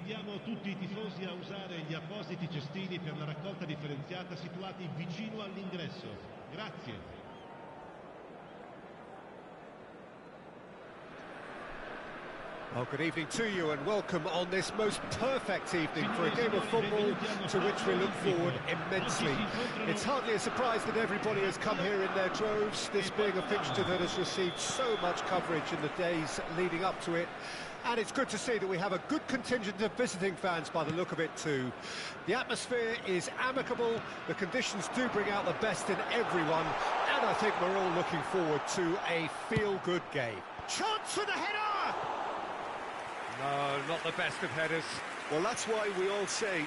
Invitiamo tutti i tifosi a usare gli appositi cestini per la raccolta differenziata situati vicino all'ingresso. Grazie. Well, good evening to you and welcome on this most perfect evening for a game of football to which we look forward immensely. It's hardly a surprise that everybody has come here in their droves, this being a fixture that has received so much coverage in the days leading up to it. And it's good to see that we have a good contingent of visiting fans by the look of it too. The atmosphere is amicable, the conditions do bring out the best in everyone, and I think we're all looking forward to a feel-good game. Chance for the header! No, not the best of headers. Well, that's why we all say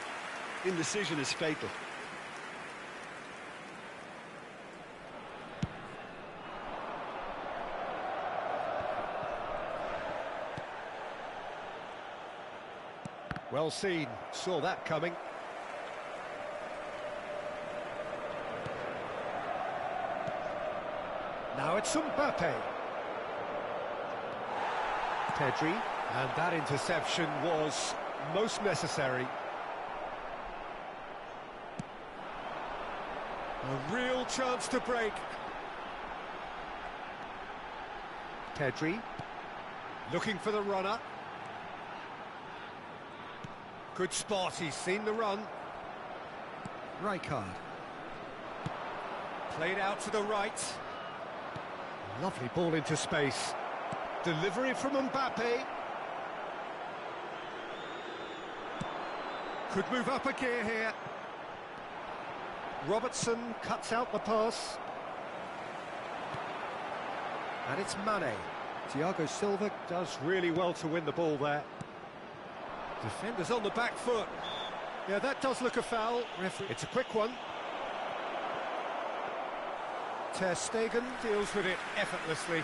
indecision is fatal. Well seen, saw that coming. Now it's Mbappe. Pedri. And that interception was most necessary. A real chance to break. Pedri, looking for the runner. Good spot, he's seen the run. Rijkaard. Played out to the right. Lovely ball into space. Delivery from Mbappe. Could move up a gear here. Robertson cuts out the pass. And it's Mane. Thiago Silva does really well to win the ball there. Defenders on the back foot. Yeah, that does look a foul. It's a quick one. Ter Stegen deals with it effortlessly.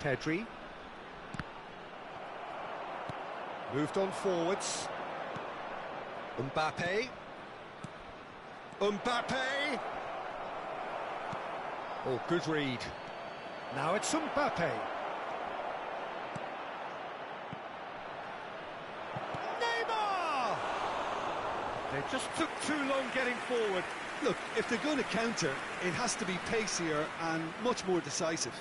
Pedri. Moved on forwards. Mbappe. Mbappe! Oh, good read. Now it's Mbappe. Neymar! They just took too long getting forward. Look, if they're going to counter, it has to be pacier and much more decisive.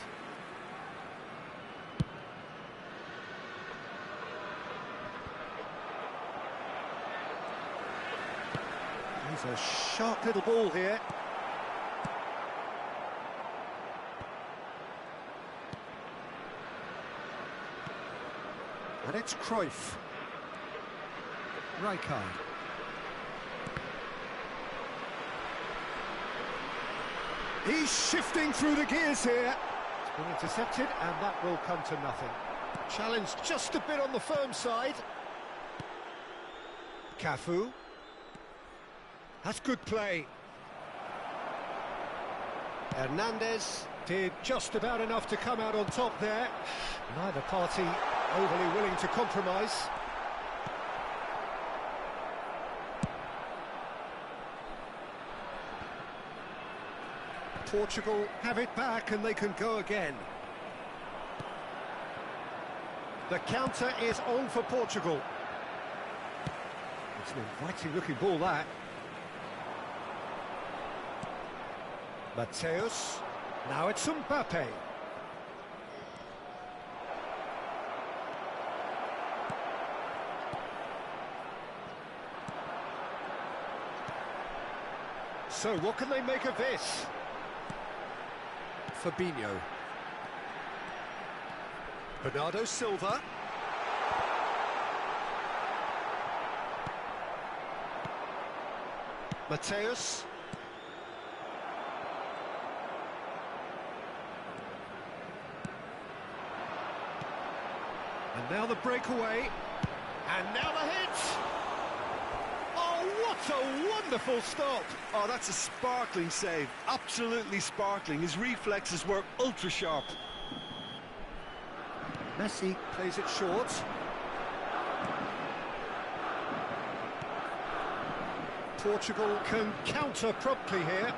He's a sharp little ball here. And it's Cruyff. Rijkaard. He's shifting through the gears here. It's been intercepted and that will come to nothing. Challenge just a bit on the firm side. Cafu. That's good play. Hernandez did just about enough to come out on top there. Neither party overly willing to compromise. Portugal have it back and they can go again. The counter is on for Portugal. It's an inviting looking ball, that. Mateus. Now it's Mbappe. So what can they make of this? Fabinho. Bernardo Silva. Mateus. And now the breakaway. And now the hit! Oh, what a wonderful stop! Oh, that's a sparkling save. Absolutely sparkling. His reflexes were ultra-sharp. Messi plays it short. Portugal can counter promptly here.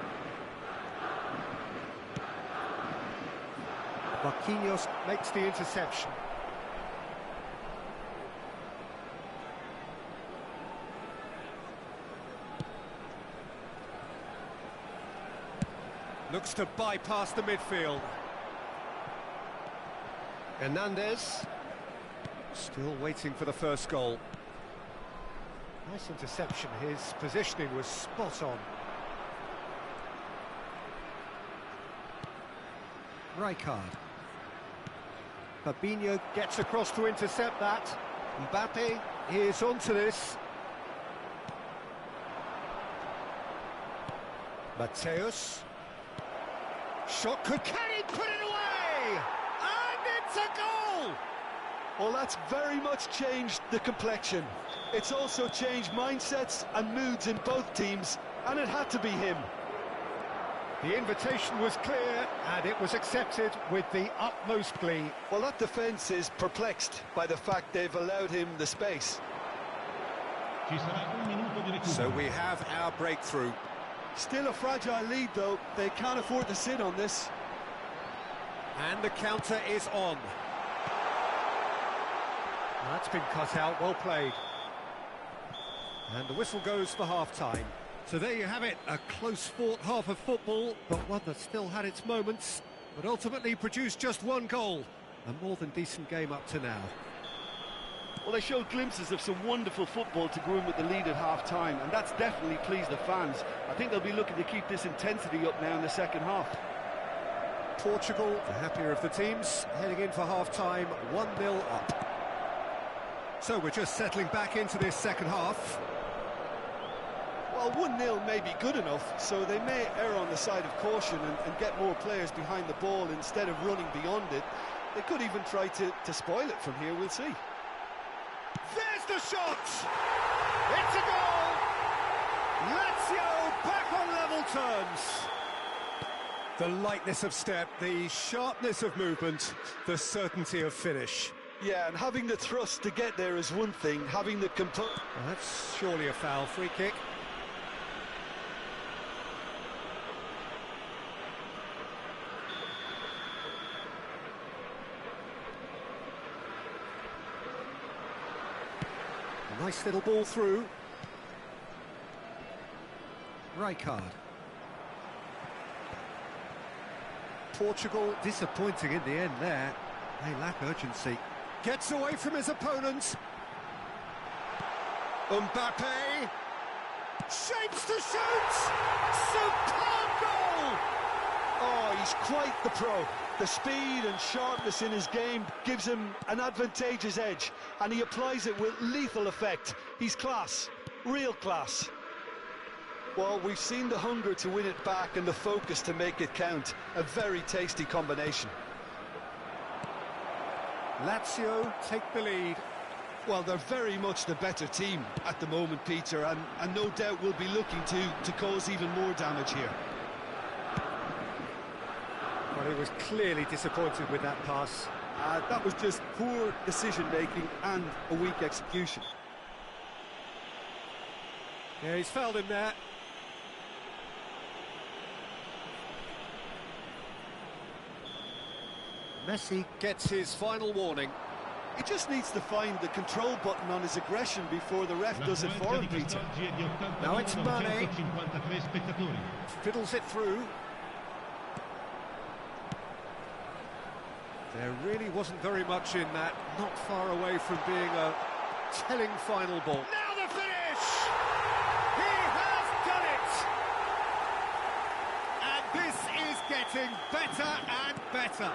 Marquinhos makes the interception. Looks to bypass the midfield. Hernandez. Still waiting for the first goal. Nice interception. His positioning was spot on. Rijkaard. Fabinho gets across to intercept that. Mbappe is onto this. Mateus. Shot could carry, put it away! And it's a goal! Well, that's very much changed the complexion. It's also changed mindsets and moods in both teams, and it had to be him. The invitation was clear, and it was accepted with the utmost glee. Well, that defence is perplexed by the fact they've allowed him the space. So we have our breakthrough. Still a fragile lead, though. They can't afford to sit on this. And the counter is on. That's been cut out, well played. And the whistle goes for half-time. So there you have it, a close-fought half of football, but one that still had its moments, but ultimately produced just one goal. A more than decent game up to now. Well, they showed glimpses of some wonderful football to go in with the lead at half-time, and that's definitely pleased the fans. I think they'll be looking to keep this intensity up now in the second half. Portugal, the happier of the teams, heading in for half-time, 1-0 up. So we're just settling back into this second half. Well, 1-0 may be good enough, so they may err on the side of caution and get more players behind the ball instead of running beyond it. They could even try to spoil it from here, we'll see. There's the shot! It's a goal! Lazio back on level terms. The lightness of step, the sharpness of movement, the certainty of finish. Yeah, and having the thrust to get there is one thing, having the composure... Well, that's surely a foul. Free kick. Nice little ball through. Rijkaard. Portugal disappointing in the end there. They lack urgency. Gets away from his opponents. Mbappe. Shapes to shoot! Superb goal! Oh, he's quite the pro. The speed and sharpness in his game gives him an advantageous edge, and he applies it with lethal effect. He's class, real class. Well, we've seen the hunger to win it back and the focus to make it count. A very tasty combination. Lazio take the lead. Well, they're very much the better team at the moment, Peter, and no doubt will be looking to cause even more damage here. Well, he was clearly disappointed with that pass. That was just poor decision-making and a weak execution. Yeah, he's fouled him there. Messi gets his final warning. He just needs to find the control button on his aggression before the ref does it for him, Peter. Now it's Mane. Fiddles it through. There really wasn't very much in that, not far away from being a telling final ball. Now the finish! He has done it! And this is getting better and better.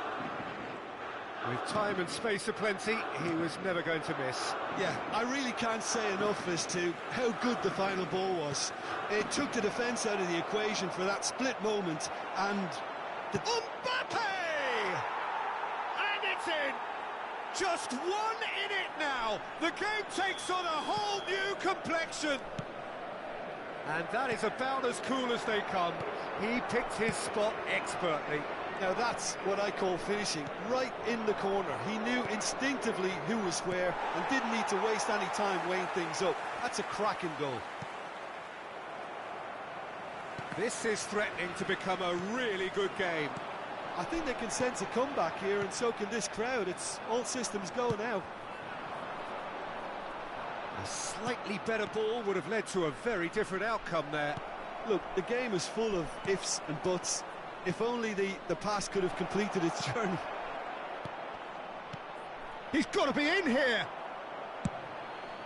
With time and space aplenty, he was never going to miss. Yeah, I really can't say enough as to how good the final ball was. It took the defence out of the equation for that split moment, and... Mbappe! In. Just one in it now. The game takes on a whole new complexion. And that is about as cool as they come. He picked his spot expertly. Now that's what I call finishing, right in the corner. He knew instinctively who was where and didn't need to waste any time weighing things up. That's a cracking goal. This is threatening to become a really good game. I think they can sense a comeback here, and so can this crowd. It's all systems go now. A slightly better ball would have led to a very different outcome there. Look, the game is full of ifs and buts. If only the pass could have completed its journey. He's got to be in here.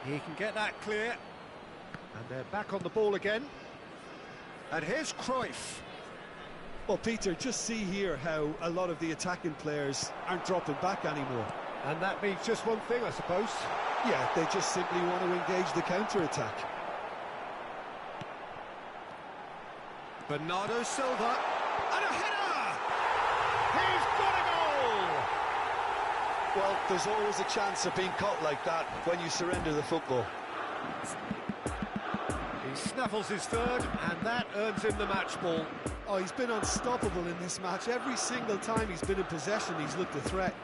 He can get that clear. And they're back on the ball again. And here's Cruyff. Well, Peter, just see here how a lot of the attacking players aren't dropping back anymore. And that means just one thing, I suppose. Yeah, they just simply want to engage the counter-attack. Bernardo Silva. And a header! He's got a goal! Well, there's always a chance of being caught like that when you surrender the football. He snaffles his third, and that earns him the match ball. Oh, he's been unstoppable in this match. Every single time he's been in possession, he's looked a threat.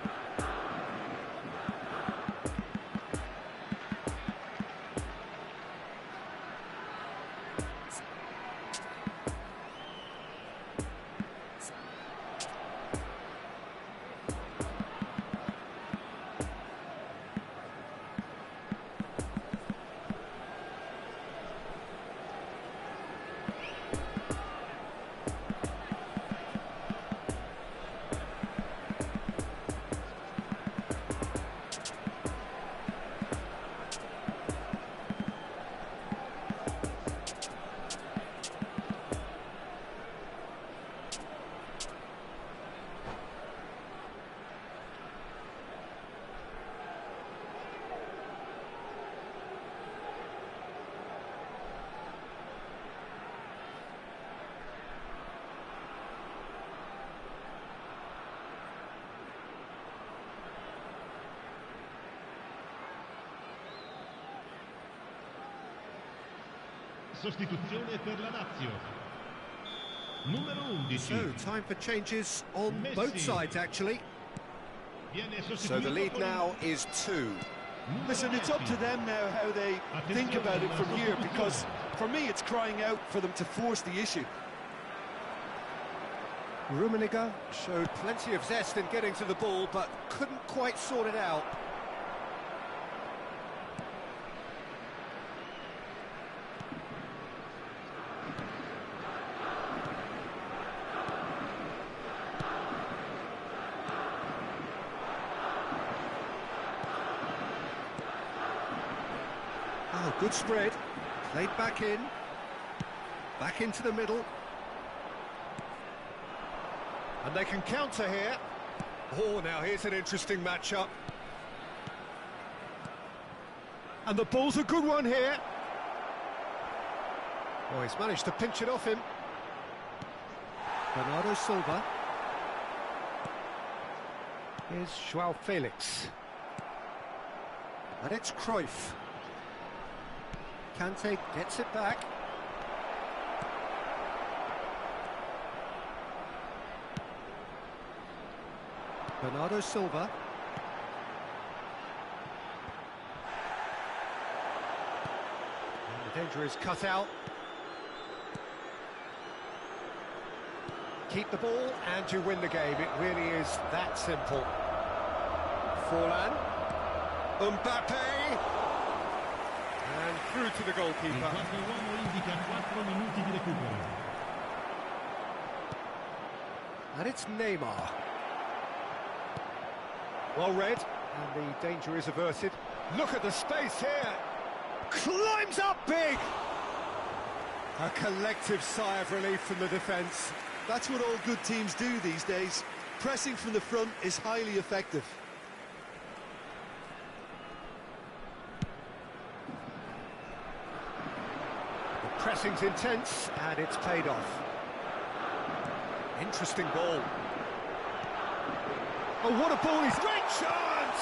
Sostituzione per la Lazio. Numero 11. So, time for changes on Messi. both sides, actually. Viene So the lead now is 2. Listen, it's up to them now how they think about it from here, because for me it's crying out for them to force the issue. Rummenigge showed plenty of zest in getting to the ball, but couldn't quite sort it out. Oh, good spread. Played back into the middle. And they can counter here. Oh, now here's an interesting matchup. And the ball's a good one here. Oh, he's managed to pinch it off him. Bernardo Silva. Here's João Felix. And it's Cruyff. Kante gets it back. Bernardo Silva. And the danger is cut out. Keep the ball and you win the game. It really is that simple. Forlan. Mbappe. And through to the goalkeeper. And it's Neymar. Well read, and the danger is averted. Look at the space here. Climbs up big. A collective sigh of relief from the defence. That's what all good teams do these days. Pressing from the front is highly effective. The pressing's intense, and it's paid off. Interesting ball. Oh, what a ball! He's great chance!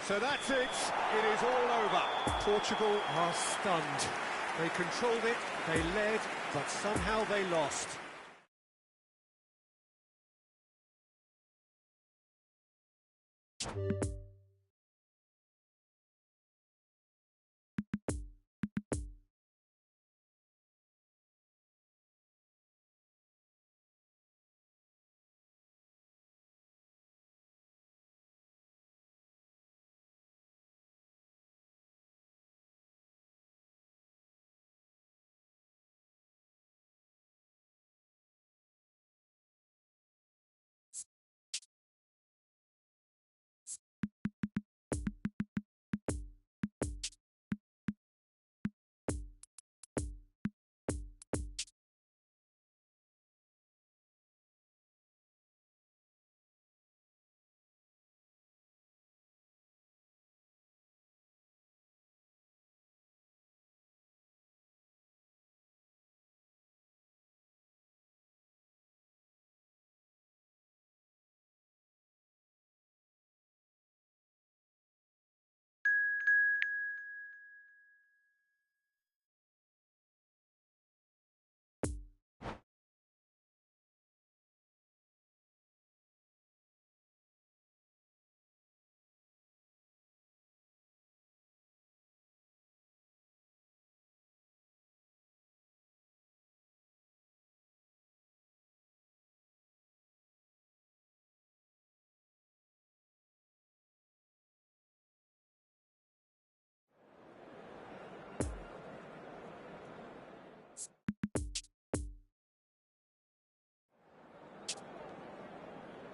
So that's it. It is all over. Portugal are stunned. They controlled it, they led, but somehow they lost.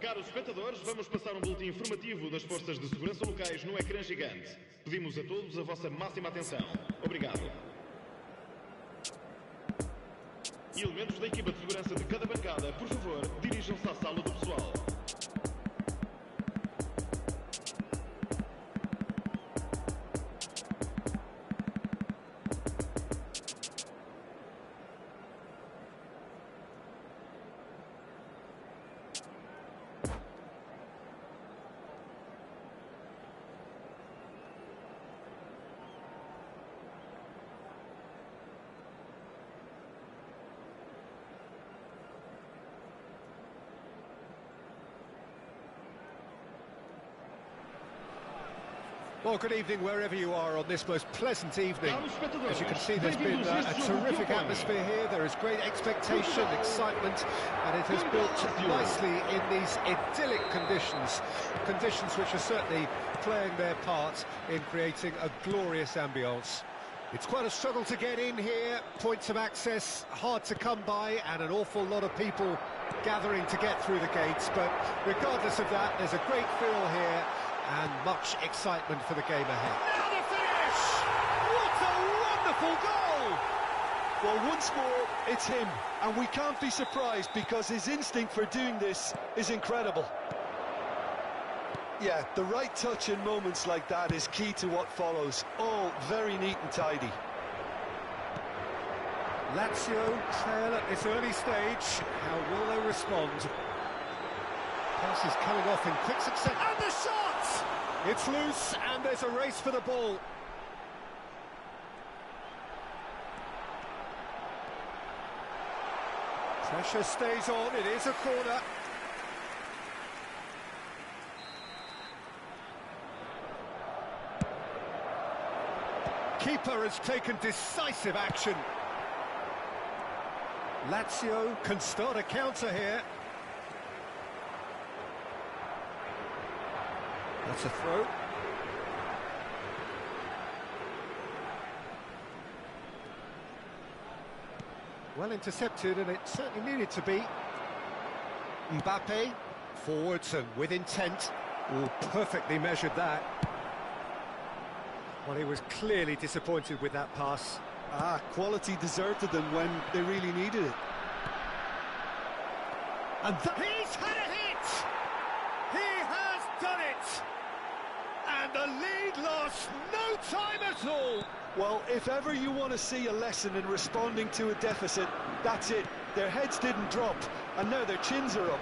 Caros espectadores, vamos passar boletim informativo das forças de segurança locais no ecrã gigante. Pedimos a todos a vossa máxima atenção. Obrigado. E elementos da equipa de segurança de cada bancada, por favor, dirijam-se à sala do pessoal. Well, good evening wherever you are on this most pleasant evening. As you can see, there's been a terrific atmosphere here. There is great expectation, excitement, and it has built nicely in these idyllic conditions. Conditions which are certainly playing their part in creating a glorious ambience. It's quite a struggle to get in here, points of access hard to come by, and an awful lot of people gathering to get through the gates. But regardless of that, there's a great feel here, and much excitement for the game ahead. Now the finish! What a wonderful goal! Well, once more, it's him, and we can't be surprised because his instinct for doing this is incredible. Yeah, the right touch in moments like that is key to what follows. All very neat and tidy. Lazio trail at this early stage. How will they respond? Pass is coming off in quick succession. And the shot! It's loose, and there's a race for the ball. Pressure stays on, it is a corner. Keeper has taken decisive action. Lazio can start a counter here. That's a throw. Well intercepted, and it certainly needed to be. Mbappe, forwards and with intent. Oh, perfectly measured that. Well, he was clearly disappointed with that pass. Quality deserted them when they really needed it. And he's had a hit! He has done it! And the lead lost no time at all! Well, if ever you want to see a lesson in responding to a deficit, that's it. Their heads didn't drop, and now their chins are up.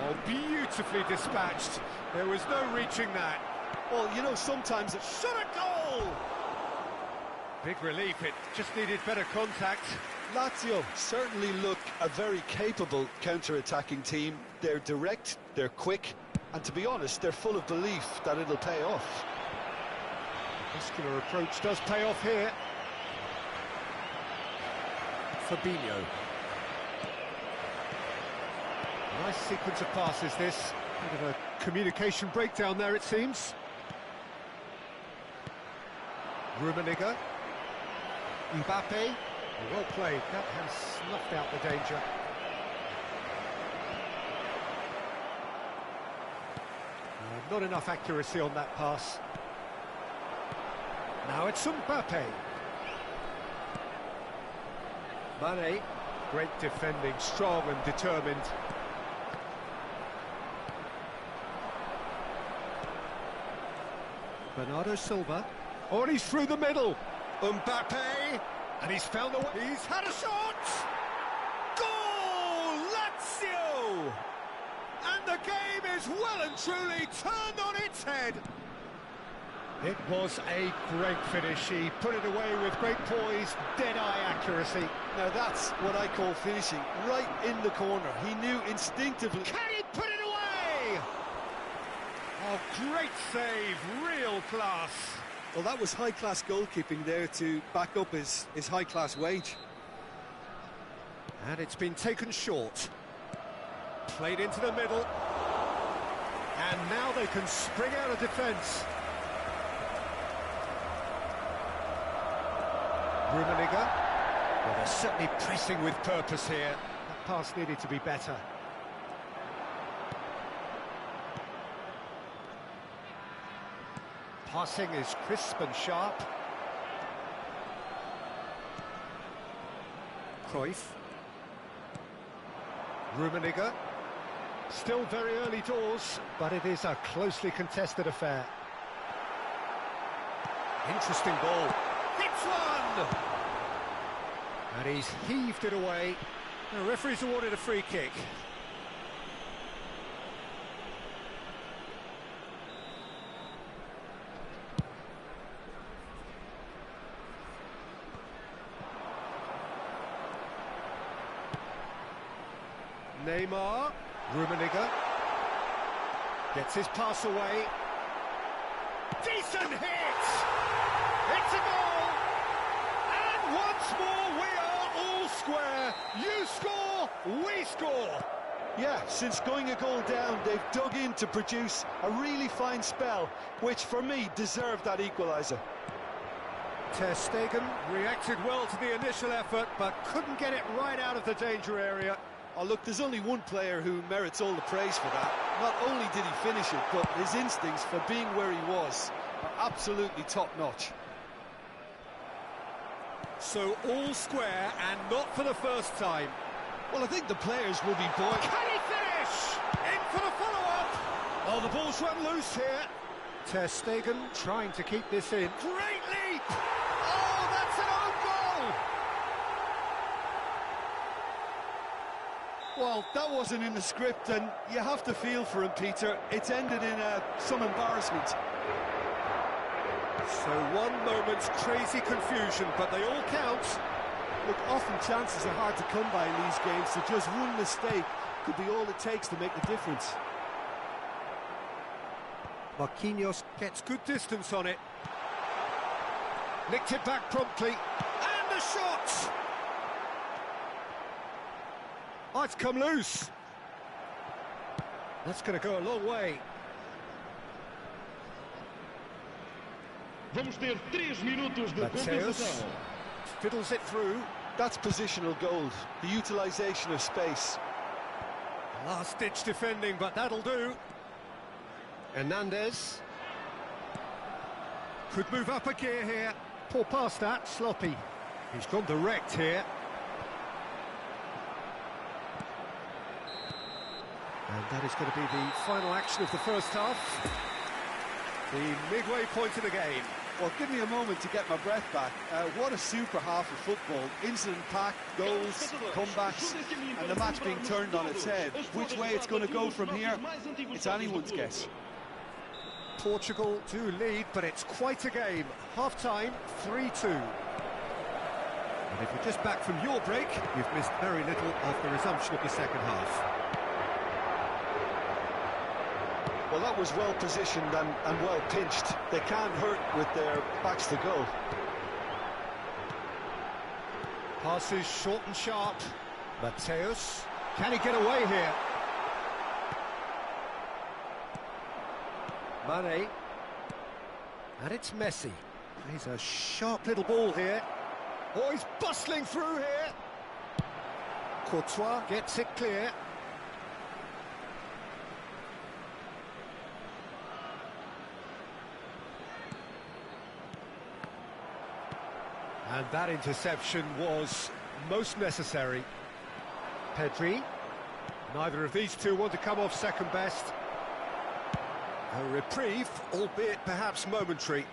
Oh, beautifully dispatched. There was no reaching that. Well, you know, sometimes it's shot a goal! Big relief, it just needed better contact. Lazio certainly look a very capable counter-attacking team. They're direct, they're quick, and to be honest, they're full of belief that it'll pay off. Muscular approach does pay off here. Fabinho. Nice sequence of passes this. Bit of a communication breakdown there, it seems. Rummenigge. Mbappe. Well played. That has snuffed out the danger. Not enough accuracy on that pass. Now it's Mbappe. Mane, great defending, strong and determined. Bernardo Silva. Oh, and he's through the middle. Mbappe, and he's found the way. He's had a shot! Goal! Lazio! And the game is well and truly turned on its head. It was a great finish. He put it away with great poise, dead-eye accuracy. Now that's what I call finishing, right in the corner. He knew instinctively. Can he put it away? Oh, great save, real class. Well, that was high-class goalkeeping there to back up his high-class wage. And it's been taken short. Played into the middle. And now they can spring out of defence. Rummenigge. Well, they're certainly pressing with purpose here. That pass needed to be better. Passing is crisp and sharp. Cruyff. Rummenigge. Still very early doors, but it is a closely contested affair. Interesting ball. Hits one! And he's heaved it away. The referee's awarded a free kick. Neymar, Rummenigge gets his pass away. Decent hit! It's a goal! And once more we are all square. You score, we score. Yeah, since going a goal down, they've dug in to produce a really fine spell, which for me deserved that equaliser. Ter Stegen reacted well to the initial effort, but couldn't get it right out of the danger area. Oh, look, there's only one player who merits all the praise for that. Not only did he finish it, but his instincts for being where he was are absolutely top-notch. So all square, and not for the first time. Well, I think the players will be buoyant. Can he finish? In for the follow-up! Oh, the ball's run loose here. Ter Stegen trying to keep this in. Great leap! Oh, that's an own goal! Well, that wasn't in the script, and you have to feel for him, Peter. It's ended in some embarrassment. So one moment's crazy confusion, but they all count. Look, often chances are hard to come by in these games, so just one mistake could be all it takes to make the difference. Marquinhos gets good distance on it. Nicked it back promptly. And the shot! Oh, it's come loose. That's going to go a long way. Vamos ter 3 minutos de compensação. Fiddles it through. That's positional gold, the utilisation of space. Last-ditch defending, but that'll do. Hernandez. Could move up a gear here. Poor pass that, sloppy. He's gone direct here. And that is going to be the final action of the first half. The midway point of the game. Well, give me a moment to get my breath back. What a super half of football. Incident-packed, goals, comebacks, and the match being turned on its head. Which way it's going to go from here, it's anyone's guess. Portugal do lead, but it's quite a game. Half-time, 3-2. And if you're just back from your break, you've missed very little of the resumption of the second half. Well, that was well positioned and well pinched. They can't hurt with their backs to goal. Passes short and sharp. Mateus, can he get away here? Mane. And it's Messi. He's a sharp little ball here. Oh, he's bustling through here. Courtois gets it clear. And that interception was most necessary. Pedri. Neither of these two want to come off second best. A reprieve, albeit perhaps momentary.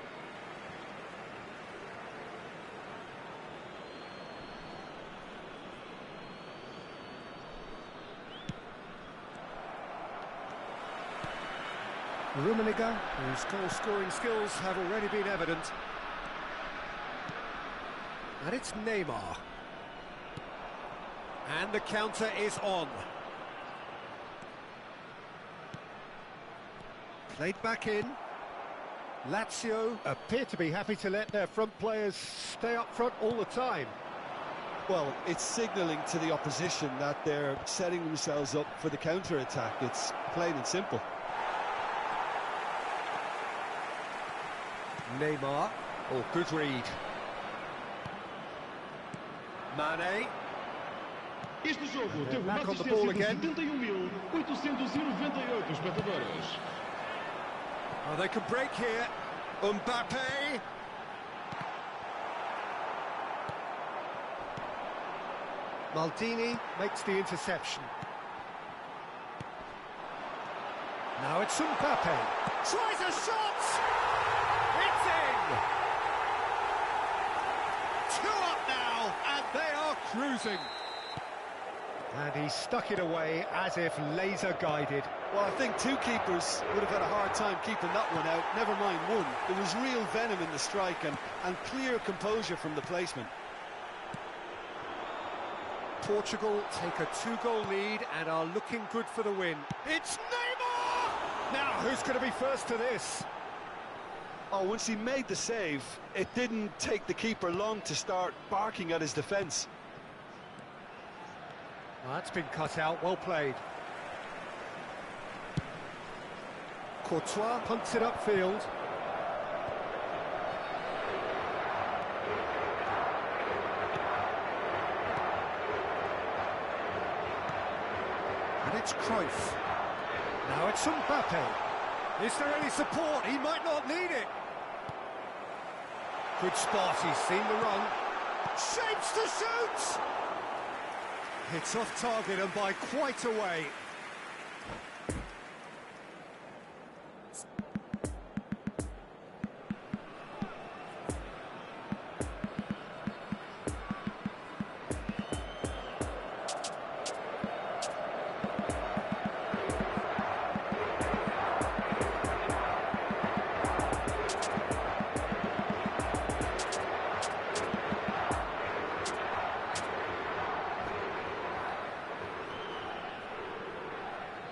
Rummenigge, whose goal-scoring skills have already been evident. And it's Neymar. And the counter is on. Played back in. Lazio appear to be happy to let their front players stay up front all the time. Well, it's signalling to the opposition that they're setting themselves up for the counter-attack. It's plain and simple. Neymar. Oh, good read. Mane. Este jogo teve uma Back on the assistência ball de again. 71.898 espectadores. Oh, they can break here. Mbappe. Maldini makes the interception. Now it's Mbappe. Tries a shot! It's in! 2 up now, and they are cruising. And he stuck it away as if laser-guided. Well, I think 2 keepers would have had a hard time keeping that one out, never mind 1. There was real venom in the strike and clear composure from the placement. Portugal take a 2-goal lead and are looking good for the win. It's Neymar! Now, who's going to be first to this? Oh, once he made the save, it didn't take the keeper long to start barking at his defence. Well, that's been cut out, well played. Courtois punts it upfield. And it's Cruyff. Now it's Mbappe. Is there any support? He might not need it. Good spot, he's seen the run. Shapes to shoot! It's off target and by quite a way.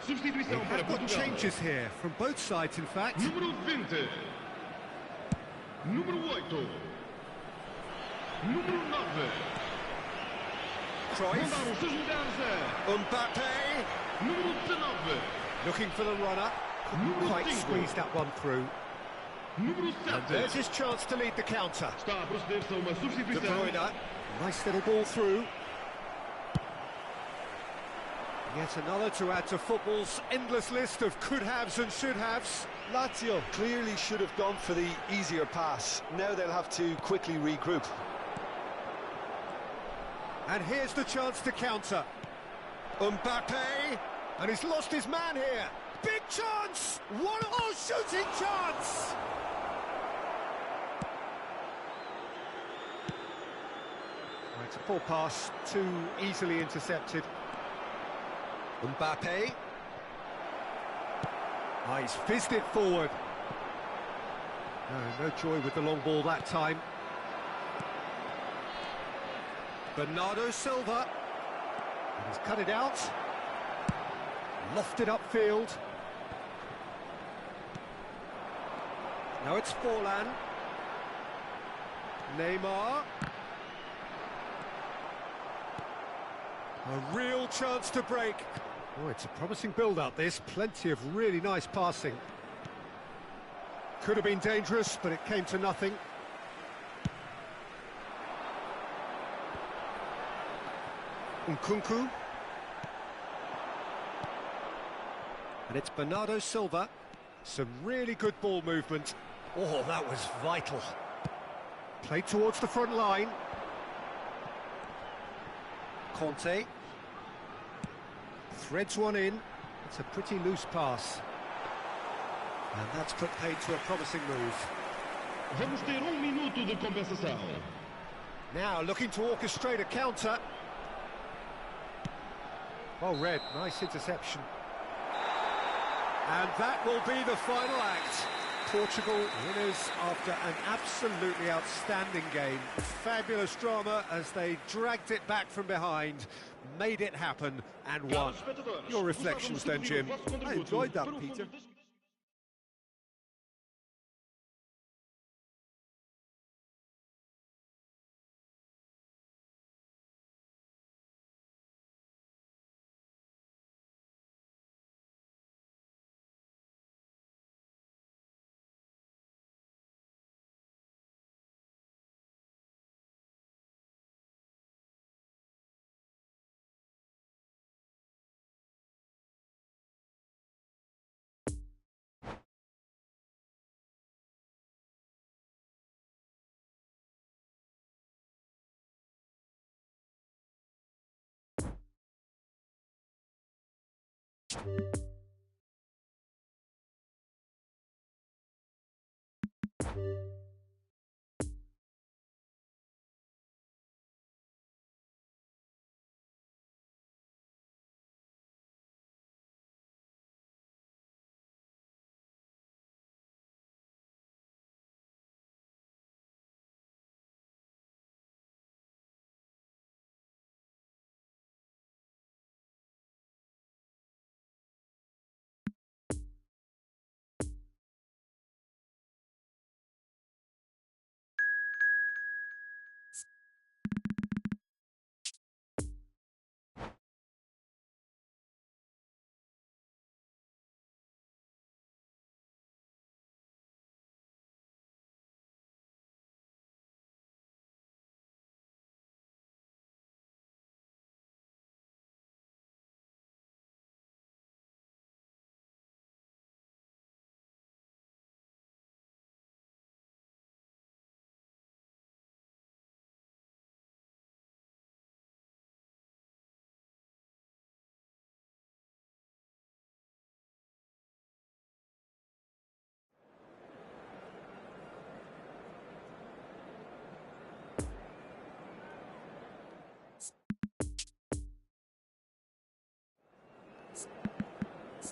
Substituição para We've got Portugal. changes here, from both sides in fact. Número 20. Número 8. Número 9. Cruyff. Mandaram seus lugares a Mbappe. número 19. Looking for the runner. Couldn't Número quite 5. squeeze that one through. Número And 7. there's his chance to lead the counter. Está a proceder-se a uma De substituição. Bruyne. Nice little ball through. Yet another to add to football's endless list of could-haves and should-haves. Lazio clearly should have gone for the easier pass. Now they'll have to quickly regroup. And here's the chance to counter. Mbappe. And he's lost his man here. Big chance! Shooting chance! Well, it's a poor pass, too easily intercepted. Mbappe. He's fizzed it forward. No joy with the long ball that time. Bernardo Silva. And he's cut it out. Lofted upfield. Now it's Forlan. Neymar. A real chance to break. Oh, it's a promising build-up, this. Plenty of really nice passing. Could have been dangerous, but it came to nothing. Nkunku. And it's Bernardo Silva. Some really good ball movement. Oh, that was vital. Played towards the front line. Conte. Threads one in. It's a pretty loose pass. And that's put paid to a promising move. Vamos ter minuto de compensação. Now looking to orchestrate a counter. Well read, nice interception. And that will be the final act. Portugal winners after an absolutely outstanding game. Fabulous drama as they dragged it back from behind, made it happen and won. Your reflections then, Jim? I enjoyed that, Peter.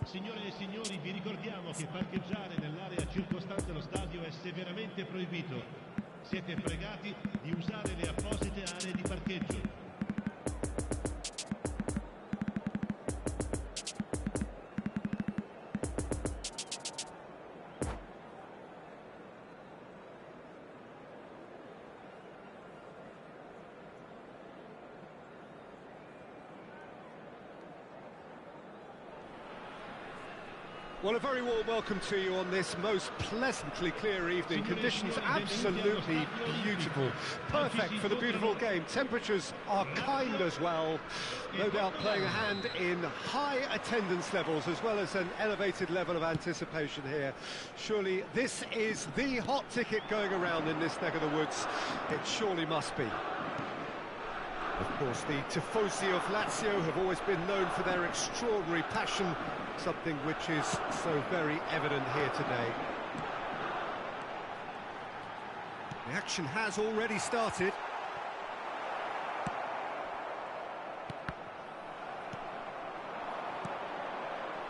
Signore e signori, vi ricordiamo che parcheggiare nell'area circostante lo stadio è severamente proibito. Siete pregati di usare le apposite aree di parcheggio. Well, a very warm welcome to you on this most pleasantly clear evening. Conditions absolutely beautiful. Perfect for the beautiful game. Temperatures are kind as well. No doubt playing a hand in high attendance levels as well as an elevated level of anticipation here. Surely this is the hot ticket going around in this neck of the woods. It surely must be. Of course, the tifosi of Lazio have always been known for their extraordinary passion, something which is so very evident here today. The action has already started.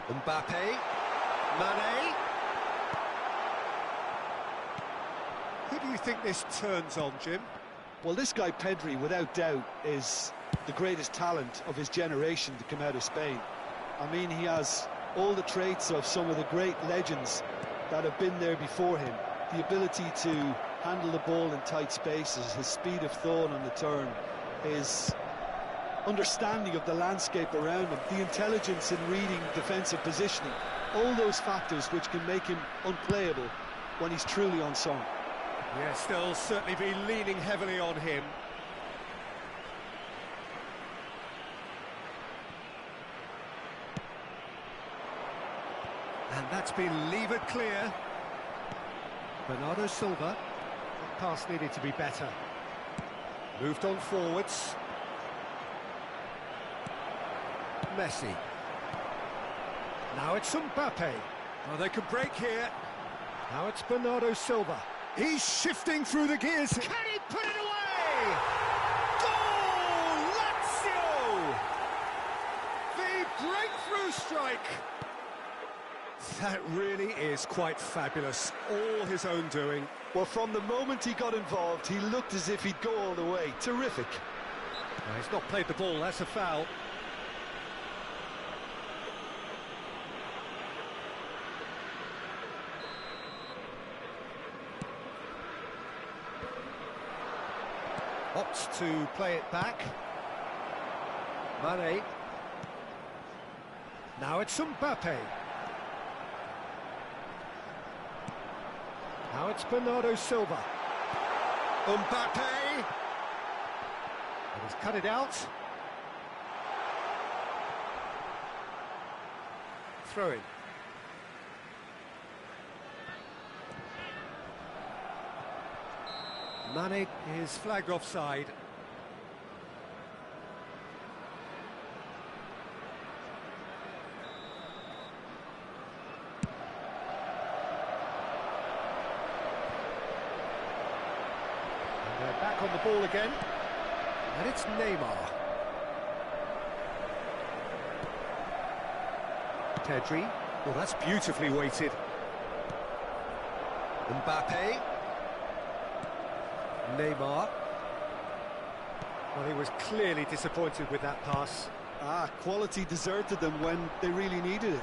Mbappe, Mane. Who do you think this turns on, Jim? Well, this guy Pedri, without doubt, is the greatest talent of his generation to come out of Spain. I mean, he has all the traits of some of the great legends that have been there before him. The ability to handle the ball in tight spaces, his speed of thought on the turn, his understanding of the landscape around him, the intelligence in reading defensive positioning, all those factors which can make him unplayable when he's truly on song. Yes, they'll certainly be leaning heavily on him. And that's been levered clear. Bernardo Silva. That pass needed to be better. Moved on forwards. Messi. Now it's Mbappe. Well, they could break here. Now it's Bernardo Silva. He's shifting through the gears. Can he put it away? Goal! Lazio! The breakthrough strike. That really is quite fabulous. All his own doing. Well, from the moment he got involved, he looked as if he'd go all the way. Terrific. Well, he's not played the ball, that's a foul. Opts to play it back. Mane. Now it's Mbappe. Now it's Bernardo Silva. Mbappe. And he's cut it out. Throw in. Mane is flagged offside. the ball again. And it's Neymar. Pedri. Well, that's beautifully weighted. Mbappe. Neymar. Well, he was clearly disappointed with that pass. Quality deserted them when they really needed it.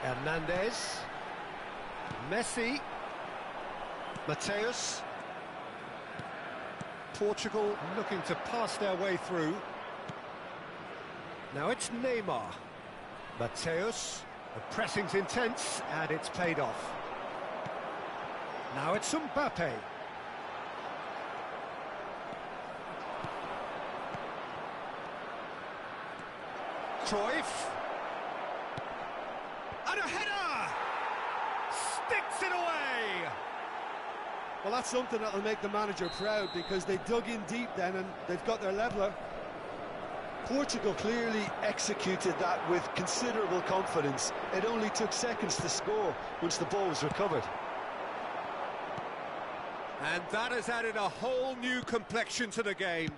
Hernandez. Messi. Mateus. Portugal looking to pass their way through. Now it's Neymar. Mateus. The pressing's intense and it's paid off. Now it's Mbappe. Cruyff. And a header! Sticks it away! Well, that's something that'll make the manager proud, because they dug in deep then and they've got their leveller. Portugal clearly executed that with considerable confidence. It only took seconds to score once the ball was recovered. And that has added a whole new complexion to the game.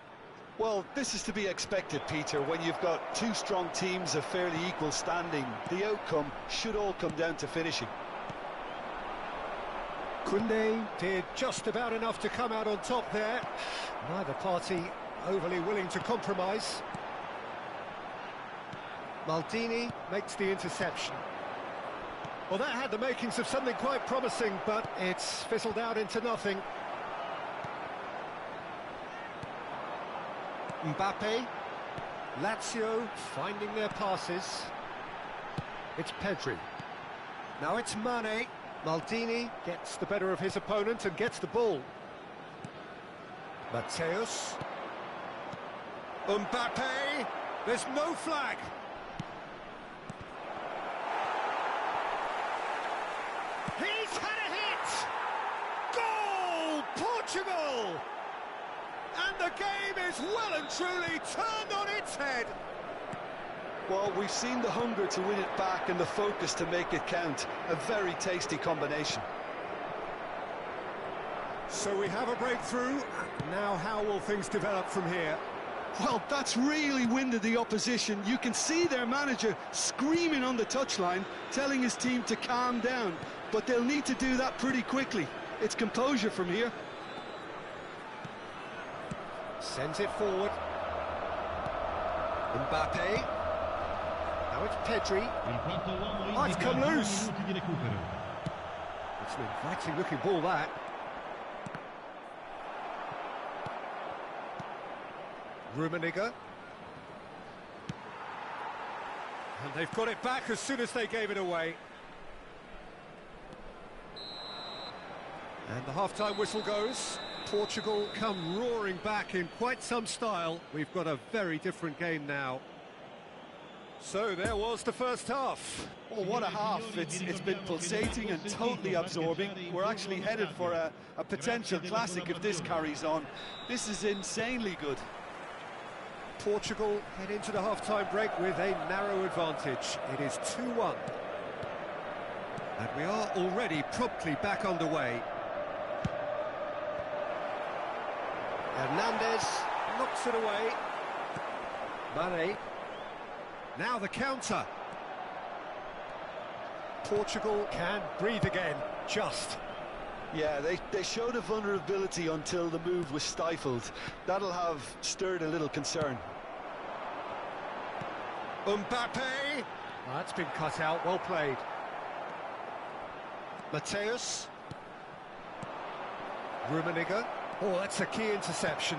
Well, this is to be expected, Peter. When you've got two strong teams of fairly equal standing, the outcome should all come down to finishing. Koundé did just about enough to come out on top there. Neither party overly willing to compromise. Maldini makes the interception. Well, that had the makings of something quite promising, but it's fizzled out into nothing. Mbappe. Lazio finding their passes. It's Pedri. Now it's Mane. Maldini gets the better of his opponent and gets the ball. Mateus. Mbappe. There's no flag. He's had a hit! Goal! Portugal! And the game is well and truly turned on its head. Well, we've seen the hunger to win it back and the focus to make it count. A very tasty combination. So we have a breakthrough. Now how will things develop from here? Well, that's really winded the opposition. You can see their manager screaming on the touchline, telling his team to calm down. But they'll need to do that pretty quickly. It's composure from here. Sends it forward. Mbappe. Now it's Pedri. Oh, it's come loose. It's an inviting looking ball, that. Rummenigge. And they've got it back as soon as they gave it away. And the half-time whistle goes. Portugal come roaring back in quite some style. We've got a very different game now. So there was the first half. Oh, what a half. It's been pulsating and totally absorbing. We're actually headed for a potential classic if this carries on. This is insanely good. Portugal head into the half-time break with a narrow advantage. It is 2-1. And we are already promptly back underway. Hernandez knocks it away. Mane. Now the counter. Portugal can breathe again, just. Yeah, they showed a vulnerability until the move was stifled. That'll have stirred a little concern. Mbappe. Oh, that's been cut out, well played. Mateus. Rummenigge. Oh, that's a key interception.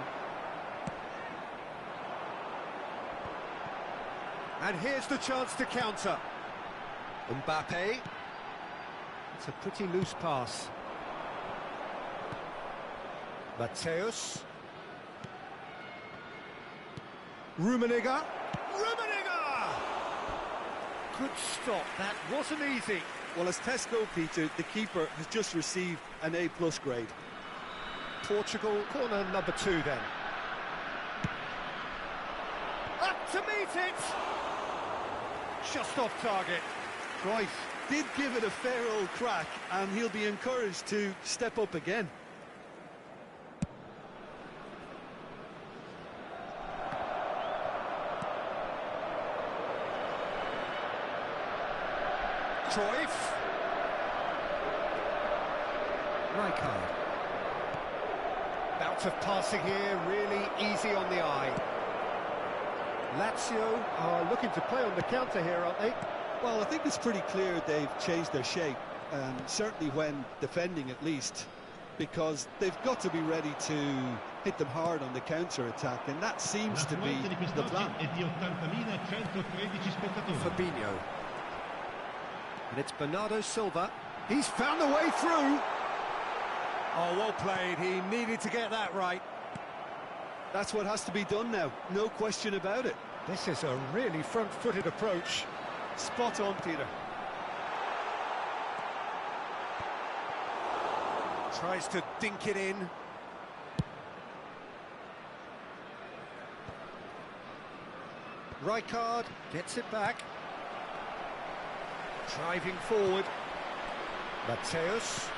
And here's the chance to counter. Mbappe. It's a pretty loose pass. Mateus. Rummenigge. Rummenigge! Good stop, that wasn't easy. Well, as Tesco, Peter, the keeper has just received an A+ grade. Portugal, corner number 2 then. Up to meet it! Just off target. Cruyff did give it a fair old crack, and he'll be encouraged to step up again. Cruyff. Rijkaard. Bout of passing here, really easy on the eye. Lazio are looking to play on the counter here, aren't they? Well, I think it's pretty clear they've changed their shape, certainly when defending at least, because they've got to be ready to hit them hard on the counter-attack, and that seems to be the plan. Fabinho. And it's Bernardo Silva. He's found a way through. Oh, well played. He needed to get that right. That's what has to be done now, no question about it. This is a really front-footed approach. Spot on, Peter. Tries to dink it in. Rijkaard gets it back. Driving forward. Mateus.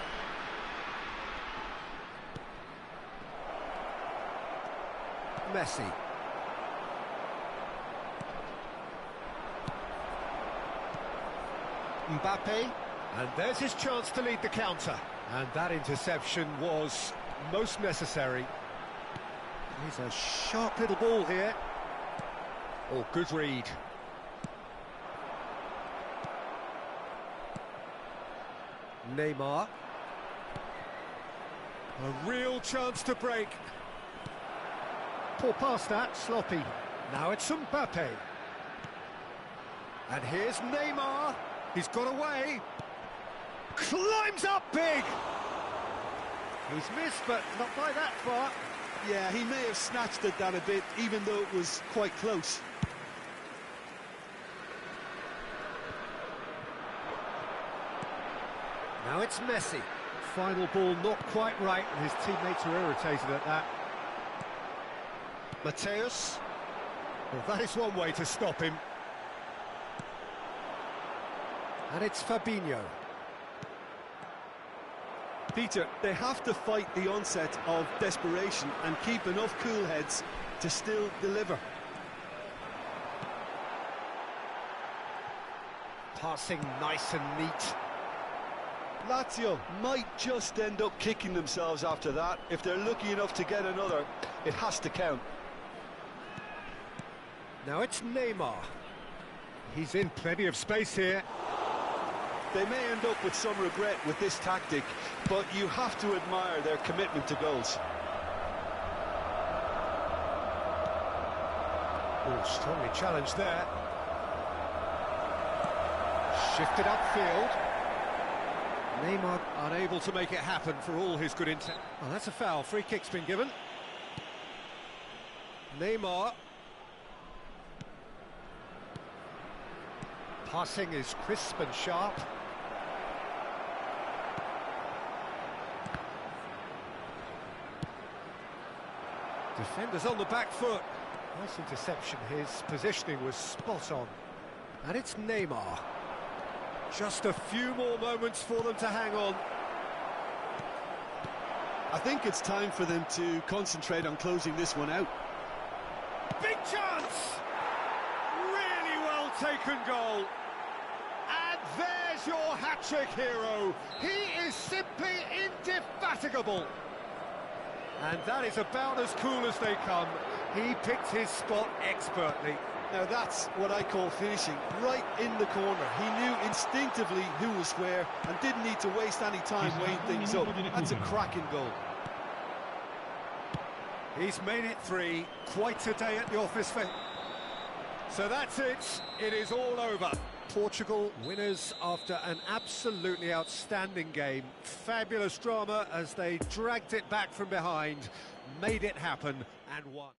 Messi. Mbappe. And there's his chance to lead the counter. And that interception was most necessary. He's a sharp little ball here. Oh, good read. Neymar. A real chance to break. Poor pass that, sloppy. Now it's Mbappe. And here's Neymar. He's got away. Climbs up big. He's missed, but not by that far. Yeah, he may have snatched at that a bit, even though it was quite close. Now it's Messi. Final ball not quite right, and his teammates are irritated at that. Mateus. Well, that is one way to stop him. And it's Fabinho. Peter, they have to fight the onset of desperation and keep enough cool heads to still deliver. Passing nice and neat. Lazio might just end up kicking themselves after that. If they're lucky enough to get another, it has to count. Now it's Neymar. He's in plenty of space here. They may end up with some regret with this tactic, but you have to admire their commitment to goals. Oh, strongly challenged there. Shifted upfield. Neymar unable to make it happen for all his good intent. Oh, that's a foul. Free kick's been given. Neymar. Passing is crisp and sharp. Defenders on the back foot. Nice interception. His positioning was spot on. And it's Neymar. Just a few more moments for them to hang on. I think it's time for them to concentrate on closing this one out. Big chance! Really well taken goal. And there's your hat-trick hero. He is simply indefatigable. And that is about as cool as they come. He picked his spot expertly. Now that's what I call finishing, right in the corner. He knew instinctively who was where and didn't need to waste any time weighing things up. That's a cracking goal. He's made it 3, quite a day at the office for him. So that's it, it is all over. Portugal winners after an absolutely outstanding game. Fabulous drama as they dragged it back from behind, made it happen and won.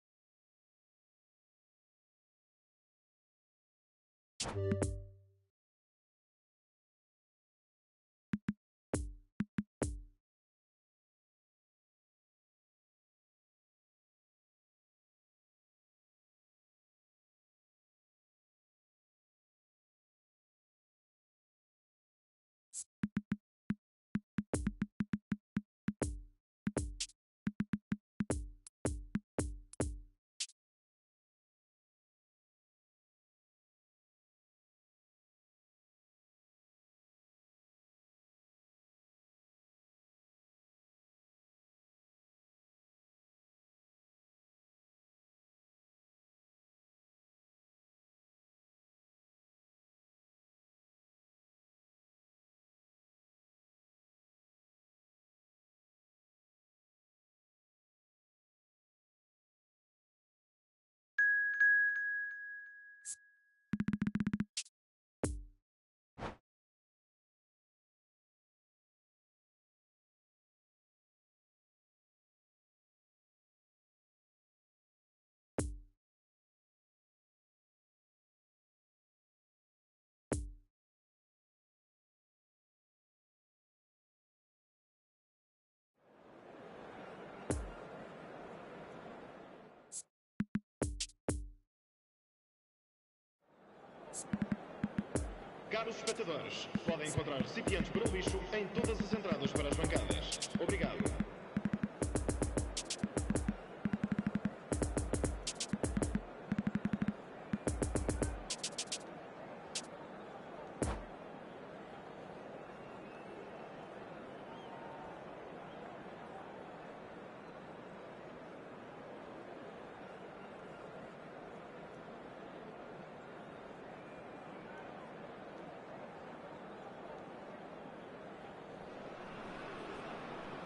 Caros espectadores, podem encontrar recipientes para o lixo em todas as entradas para as bancadas. Obrigado.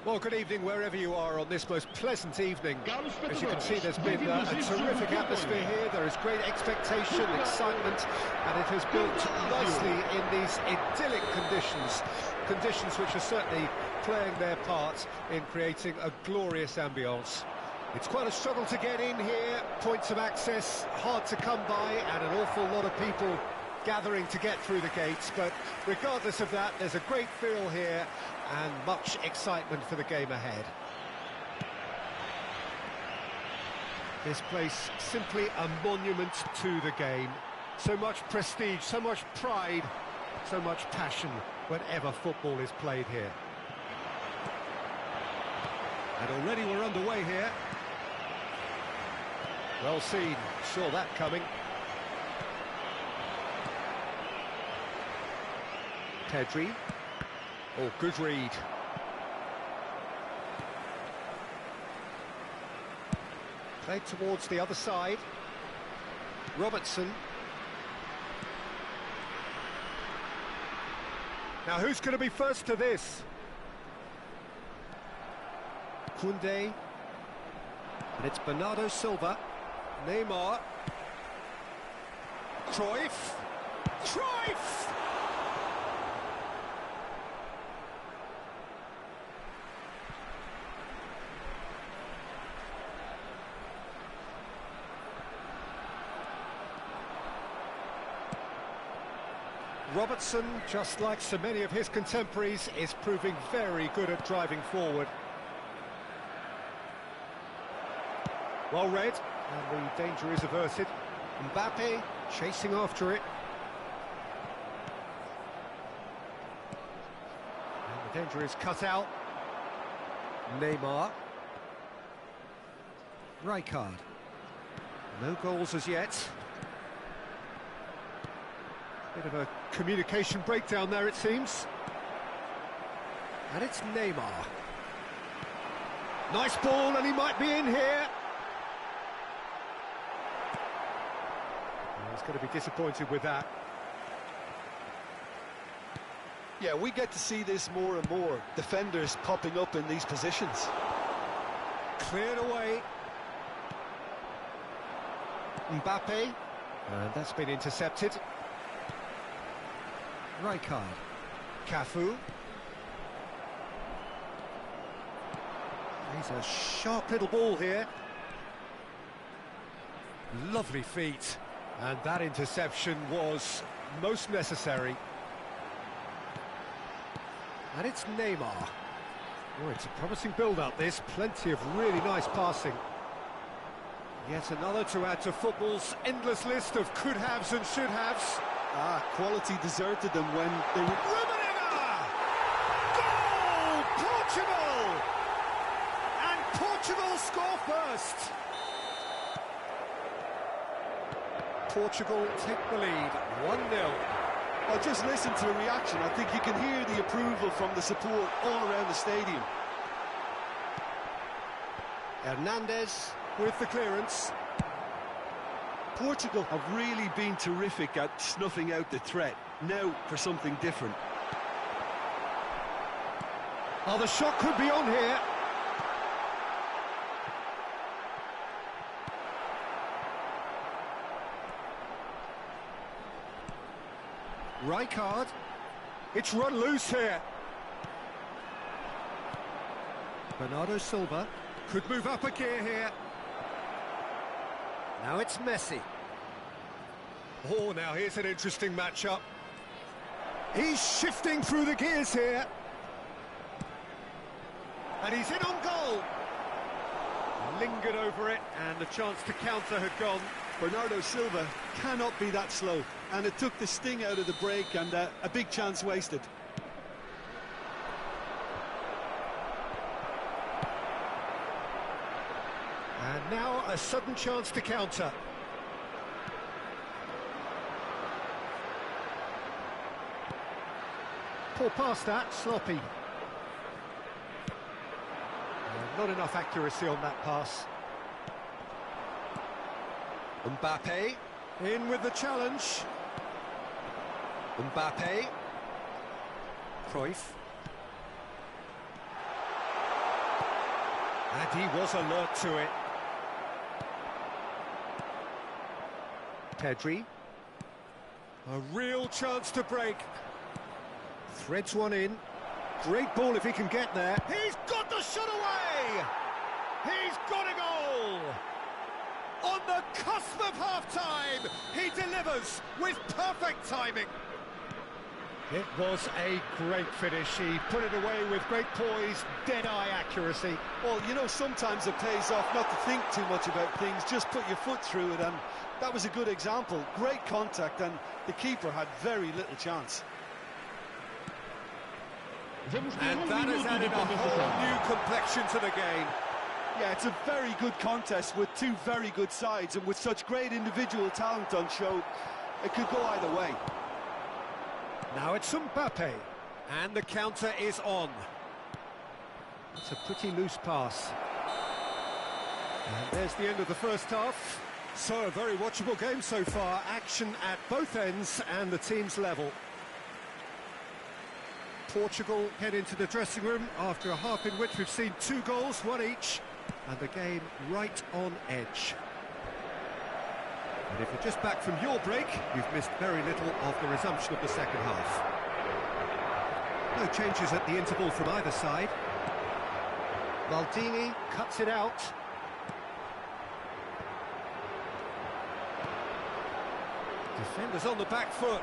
Well, good evening wherever you are on this most pleasant evening. As you can see, there's been a terrific atmosphere here. There is great expectation, excitement, and it has built nicely in these idyllic conditions. Conditions which are certainly playing their part in creating a glorious ambience. It's quite a struggle to get in here, points of access hard to come by, and an awful lot of people gathering to get through the gates, but regardless of that, there's a great feel here and much excitement for the game ahead. This place simply a monument to the game. So much prestige, so much pride, so much passion whenever football is played here. And already we're underway here. Well seen, saw that coming. Pedri. Oh, good read. Played towards the other side. Robertson. Now who's going to be first to this? Koundé. And it's Bernardo Silva. Neymar. Cruyff. Cruyff! Robertson, just like so many of his contemporaries, is proving very good at driving forward. Well read, and the danger is averted. Mbappe chasing after it. And the danger is cut out. Neymar. Rijkaard. No goals as yet. Bit of a communication breakdown there, it seems. And it's Neymar. Nice ball, and he might be in here. He's going to be disappointed with that. Yeah, we get to see this more and more. Defenders popping up in these positions. Cleared away. Mbappe. And that's been intercepted. Rijkaard. Cafu. He's a sharp little ball here. Lovely feet. And that interception was most necessary. And it's Neymar. Oh, it's a promising build-up, this. Plenty of really nice passing. Yet another to add to football's endless list of could-haves and should-haves. Quality deserted them when they were... Goal! Portugal! And Portugal score first. Portugal take the lead, 1-0. Well, just listen to the reaction. I think you can hear the approval from the support all around the stadium. Hernandez with the clearance. Portugal have really been terrific at snuffing out the threat. Now for something different. Oh, the shot could be on here. Rijkaard. It's run loose here. Bernardo Silva could move up a gear here. Now it's Messi. Oh, now here's an interesting matchup. He's shifting through the gears here. And he's in on goal. lingered over it, and the chance to counter had gone. Bernardo Silva cannot be that slow. and it took the sting out of the break, and a big chance wasted. And now a sudden chance to counter. Poor pass that, sloppy. Not enough accuracy on that pass. Mbappe in with the challenge. Mbappe. Cruyff. And he was alert to it. Pedri. A real chance to break. Threads one in. Great ball if he can get there. He's got the shot away! He's got a goal! On the cusp of half-time, he delivers with perfect timing. It was a great finish. He put it away with great poise, dead-eye accuracy. Well, you know, sometimes it pays off not to think too much about things, just put your foot through it, and that was a good example. Great contact, and the keeper had very little chance. And that has added a whole new complexion to the game. Yeah, it's a very good contest with two very good sides, and with such great individual talent on show, it could go either way. Now it's Mbappe, and the counter is on. It's a pretty loose pass. And there's the end of the first half. So a very watchable game so far. Action at both ends and the team's level. Portugal head into the dressing room after a half in which we've seen 2 goals, 1 each, and the game right on edge. And if you're just back from your break, you've missed very little of the resumption of the second half. No changes at the interval from either side. Maldini cuts it out. Defenders on the back foot.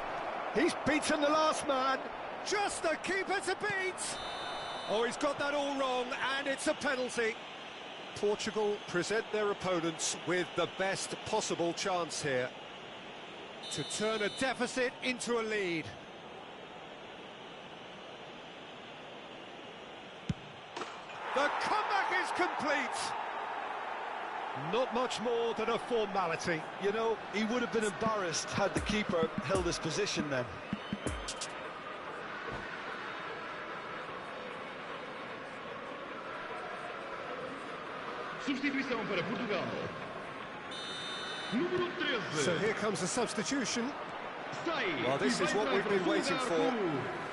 He's beaten the last man. Just the keeper to beat! Oh, he's got that all wrong, and it's a penalty. Portugal present their opponents with the best possible chance here to turn a deficit into a lead. The comeback is complete! Not much more than a formality. You know, he would have been embarrassed had the keeper held his position then. Substituição para Portugal. Número 13. So here comes the substitution. Sai. Well, this is what we've been waiting for.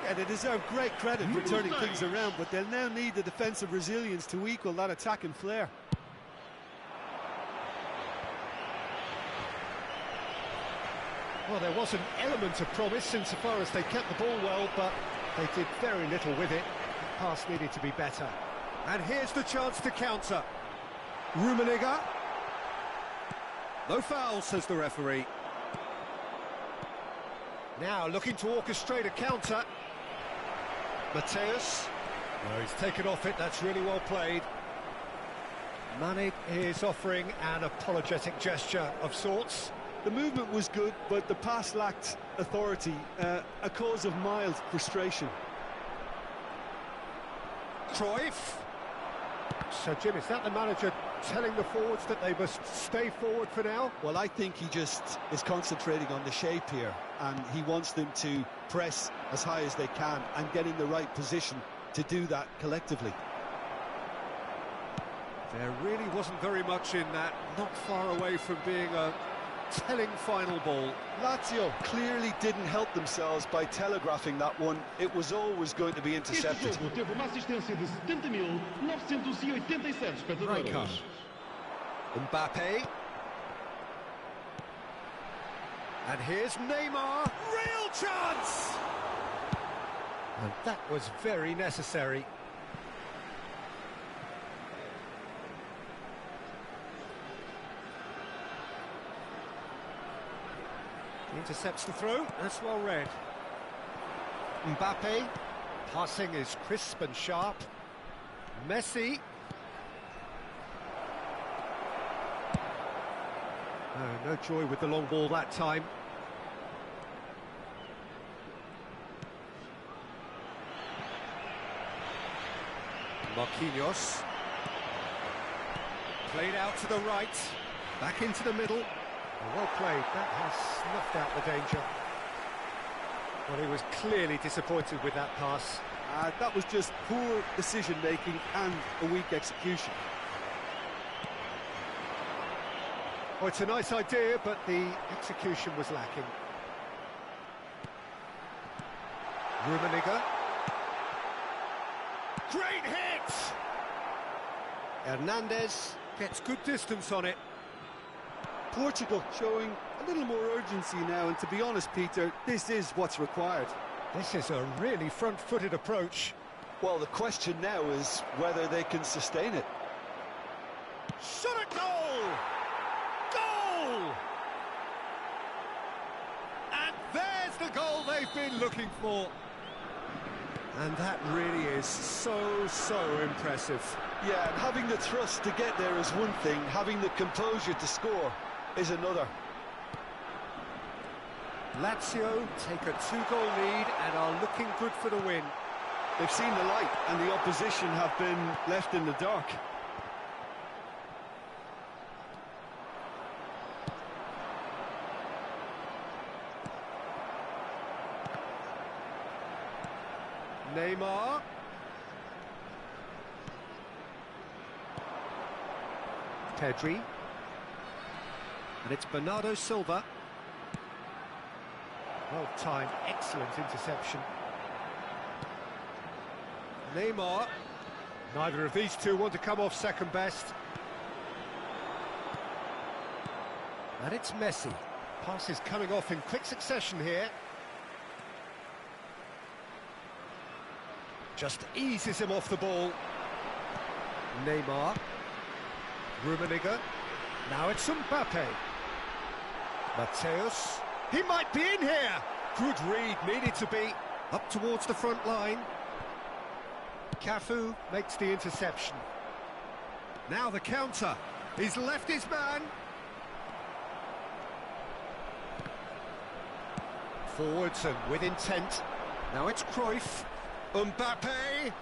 Yeah, they deserve great credit for turning things around, but they'll now need the defensive resilience to equal that attacking flair. Well, there was an element of promise insofar as they kept the ball well, but they did very little with it. The pass needed to be better. And here's the chance to counter. Rummenigge. No foul, says the referee. Now looking to orchestrate a counter. Mateus. No, he's taken off it, that's really well played. Mané is offering an apologetic gesture of sorts. The movement was good, but the pass lacked authority, a cause of mild frustration. Cruyff. So, Jim, is that the manager telling the forwards that they must stay forward for now? Well, I think he just is concentrating on the shape here, and he wants them to press as high as they can and get in the right position to do that collectively. There really wasn't very much in that, not far away from being a telling final ball. Lazio clearly didn't help themselves by telegraphing that one. It was always going to be intercepted. Este jogo teve uma assistência de 70.987 espectadores. Mbappe. And here's Neymar. Real chance! And that was very necessary. Intercepts the throw, that's well read. Mbappe, passing is crisp and sharp. Messi. No joy with the long ball that time. Marquinhos. Played out to the right, back into the middle. Well played, that has snuffed out the danger. Well, he was clearly disappointed with that pass. That was just poor decision-making and a weak execution. Oh, it's a nice idea, but the execution was lacking. Rummenigge. Great hit! Hernandez gets good distance on it. Portugal showing a little more urgency now, and to be honest, Peter, this is what's required. This is a really front-footed approach. Well, the question now is whether they can sustain it. Shot at goal! Goal! And there's the goal they've been looking for. And that really is so impressive. Yeah, and having the thrust to get there is one thing, having the composure to score is another. Lazio take a 2-goal lead and are looking good for the win. They've seen the light and the opposition have been left in the dark. Neymar. Pedri. And it's Bernardo Silva. Well timed, excellent interception. Neymar. Neither of these two want to come off second best. And it's Messi. Passes coming off in quick succession here. Just eases him off the ball. Neymar. Rummenigge. Now it's Mbappe. Mateus. He might be in here. Good read, needed to be. Up towards the front line. Cafu makes the interception. Now the counter. He's left his man. Forwards and with intent. Now it's Cruyff. Mbappe.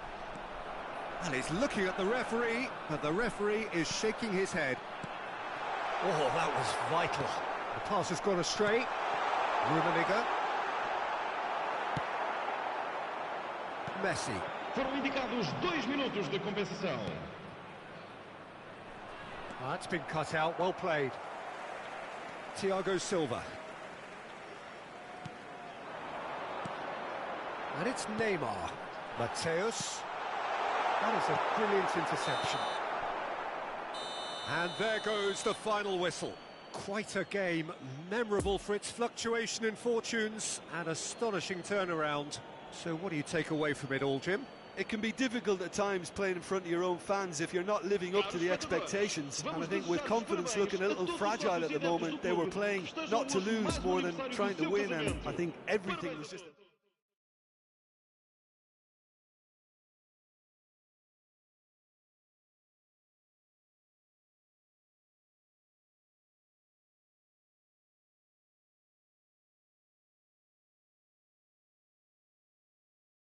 And he's looking at the referee, but the referee is shaking his head. Oh, that was vital. The pass has gone astray. Rummenigge. Messi. Foram indicados 2 minutos de compensação. That's been cut out, well played. Thiago Silva. And it's Neymar. Mateus. That is a brilliant interception. And there goes the final whistle. Quite a game, memorable for its fluctuation in fortunes and astonishing turnaround. So what do you take away from it all, Jim? It can be difficult at times playing in front of your own fans if you're not living up to the expectations. And I think with confidence looking a little fragile at the moment, they were playing not to lose more than trying to win, and I think everything was just...